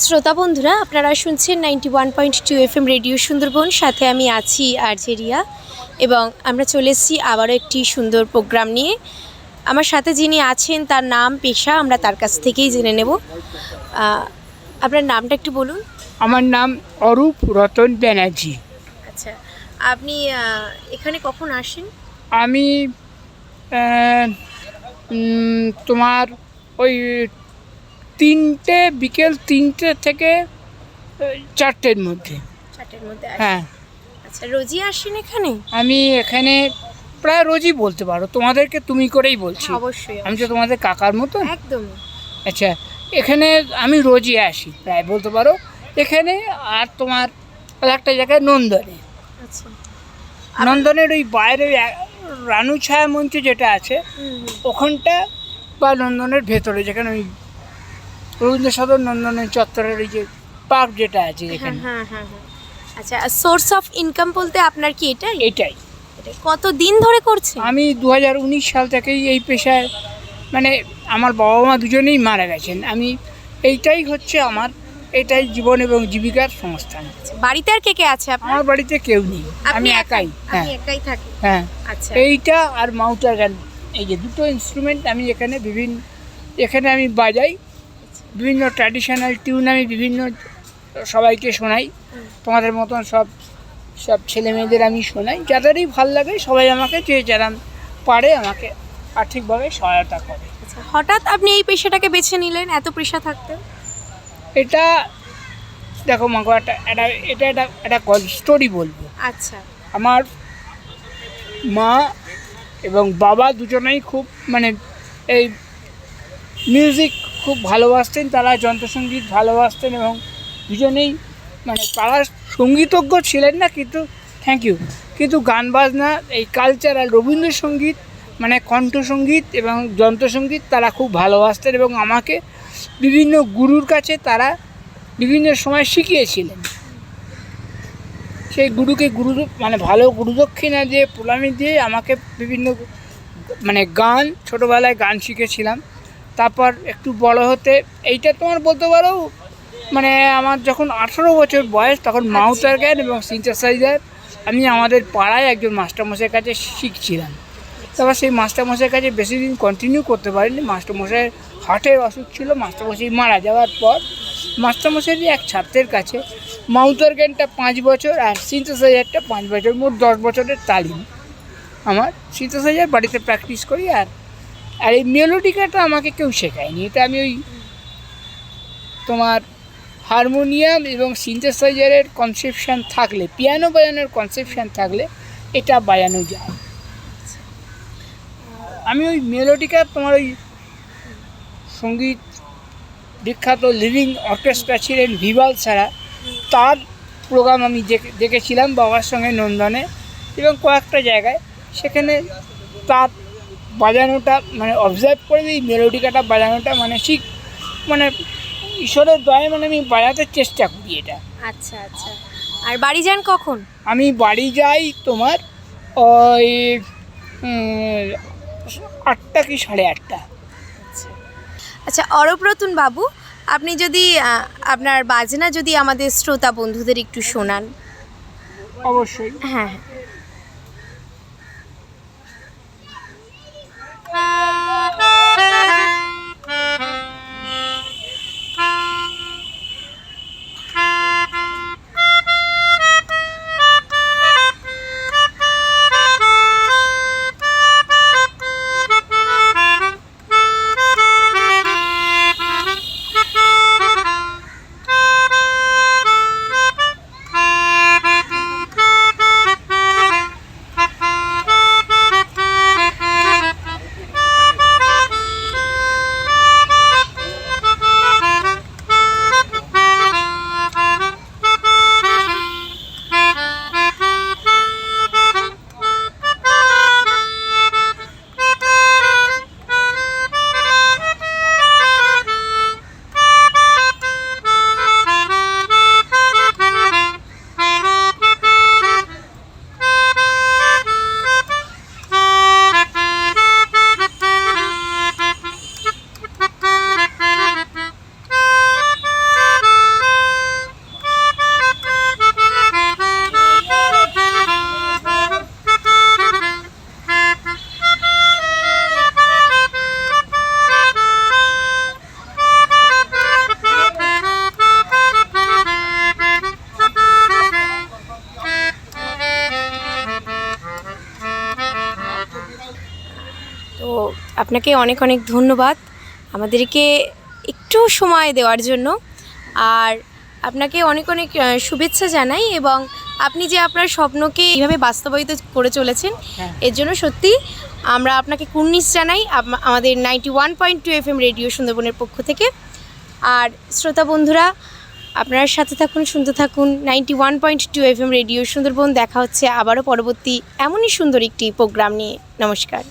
শ্রোতা বন্ধুরা, আপনারা শুনছেন 91.2 FM রেডিও সুন্দরবন। সাথে আমি আছি আরজে রিয়া, এবং আমরা চলে এসেছি আবারও একটি সুন্দর প্রোগ্রাম নিয়ে। আমার সাথে যিনি আছেন তার নাম, পেশা আমরা তার কাছ থেকেই জেনে নেব। আপনার নামটা একটু বলুন। আমার নাম অরূপ রতন ব্যানার্জি। আচ্ছা, আপনি এখানে কখন আসেন? আমি তোমার ওই বিকেল 3টে থেকে 4টের মধ্যে। 4টের মধ্যে? হ্যাঁ। আচ্ছা, রোজই আসেন এখানে? আমি এখানে প্রায় রোজই বলতে পারো, তোমাদেরকে তুমি করেই বলছি। অবশ্যই। আমি তো তোমাদের কাকার মতো। একদমই। আচ্ছা, এখানে আমি রোজই আসি প্রায় বলতে পারো। এখানে আর তোমার একটা জায়গায় নন্দনে। আচ্ছা, নন্দনের ওই বাইরে রানু ছায়া মঞ্চ যেটা আছে ওখানটা, বা নন্দনের ভেতরে যেখানে ওই রবীন্দ্র সদন নন্দনের চত্বরের ওই যে পার্ক যেটা আছে যেখানে। হ্যাঁ। আচ্ছা, সোর্স অফ ইনকাম বলতে আপনার কি এটাই? এটাই। কত দিন ধরে করছেন? আমি 2019 সাল থেকেই এই পেশায়, মানে আমার বাবা মা দুজনেই মারা গেছেন। আমি এইটাই হচ্ছে আমার, এটাই জীবন এবং জীবিকার সংস্থান। বাড়িতে আর কে কে আছে আপনার? আমার বাড়িতে কেউ নেই, আমি একাই। হ্যাঁ, একাই থাকি। হ্যাঁ। আচ্ছা, এইটা আর মাউটার গান, এই যে দুটো ইনস্ট্রুমেন্ট আমি এখানে আমি বাজাই। বিভিন্ন ট্র্যাডিশনাল টিউন আমি বিভিন্ন সবাইকে শোনাই। তোমাদের মতন সব ছেলে মেয়েদের আমি শোনাই, যাদেরই ভাল লাগে সবাই আমাকে যে যারা পারে আমাকে আর্থিকভাবে সহায়তা করে। আচ্ছা, হঠাৎ আপনি এই পেশাটাকে বেছে নিলেন এত পেশা থাকতে? এটা দেখো মাগো, একটা স্টোরি বলবো। আচ্ছা। আমার মা এবং বাবা দুজনেই খুব, মানে এই মিউজিক খুব ভালোবাসতেন। তারা যন্ত্রসঙ্গীত ভালোবাসতেন এবং দুজনেই, মানে তারা সঙ্গীতজ্ঞ ছিলেন না, কিন্তু গান বাজনা, এই কালচারাল রবীন্দ্রসঙ্গীত, মানে কণ্ঠসঙ্গীত এবং যন্ত্রসঙ্গীত তারা খুব ভালোবাসতেন এবং আমাকে বিভিন্ন গুরুর কাছে তারা বিভিন্ন সময় শিখিয়েছিলেন। সেই গুরুকে মানে ভালো গুরুদক্ষিণা দিয়ে, প্রণামী দিয়ে আমাকে বিভিন্ন, মানে গান, ছোটোবেলায় গান শিখেছিলাম। তারপর একটু বড় হতে, এইটা তোমার বলতে পারো, মানে আমার যখন 18 বছর বয়স তখন মাউটার গান এবং সিনথেসাইজার আমি আমাদের পাড়ায় একজন মাস্টারমশাইয়ের কাছে শিখছিলাম। তারপর সেই মাস্টারমশাইয়ের কাছে বেশি দিন কন্টিনিউ করতে পারিনি। মাস্টারমশাইয়ের হার্টের অসুখ ছিল। মাস্টারমশাই মারা যাওয়ার পর মাস্টারমশাইয়ের এক ছাত্রের কাছে মাউটার গানটা 5 বছর আর সিনথেসাইজারটা 5 বছর, মোট 10 বছরের তালিম আমার। সিনথেসাইজার বাড়িতে প্র্যাকটিস করি, আর এই মেলোডিকাটা আমাকে কেউ শেখায়নি। এটা আমি ওই তোমার হারমোনিয়াম এবং সিনথেসাইজারের কনসেপশান থাকলে, পিয়ানো বাজানোর কনসেপশান থাকলে এটা বাজানো যায়। আমি ওই মেলোডিকা, তোমার ওই সঙ্গীত বিখ্যাত লিভিং অর্কেস্ট্রা ছিলেন ভিভাল ছাড়া, তার প্রোগ্রাম আমি দেখেছিলাম বাবার সঙ্গে নন্দনে এবং কয়েকটা জায়গায়। সেখানে তার বাজানোটা, মানে অবজার্ভ করে এই মেলোডিকাটা বাজানোটা, মানে মানে ঈশ্বরের দয়ায়, মানে আমি বাজাতে চেষ্টা করি এটা। আচ্ছা। আর বাড়ি যান কখন? আমি বাড়ি যাই তোমার ওই 8টা কি 8:30। আচ্ছা, অরূপ রতন বাবু, আপনি যদি আপনার বাজনা যদি আমাদের শ্রোতা বন্ধুদের একটু শোনান। অবশ্যই। হ্যাঁ। আপনাকে অনেক অনেক ধন্যবাদ আমাদেরকে একটু সময় দেওয়ার জন্য। আর আপনাকে অনেক অনেক শুভেচ্ছা জানাই, এবং আপনি যে আপনার স্বপ্নকে এইভাবে বাস্তবায়িত করে চলেছেন হ্যাঁ। এর জন্য সত্যি আমরা আপনাকে কুর্নিশ জানাই আমাদের 91.2 FM রেডিও সুন্দরবনের পক্ষ থেকে। আর শ্রোতা বন্ধুরা, আপনার সাথে থাকুন, শুনতে থাকুন 91.2 FM রেডিও সুন্দরবন। দেখা হচ্ছে আবারও পরবর্তী এমনই সুন্দর একটি প্রোগ্রাম নিয়ে। নমস্কার।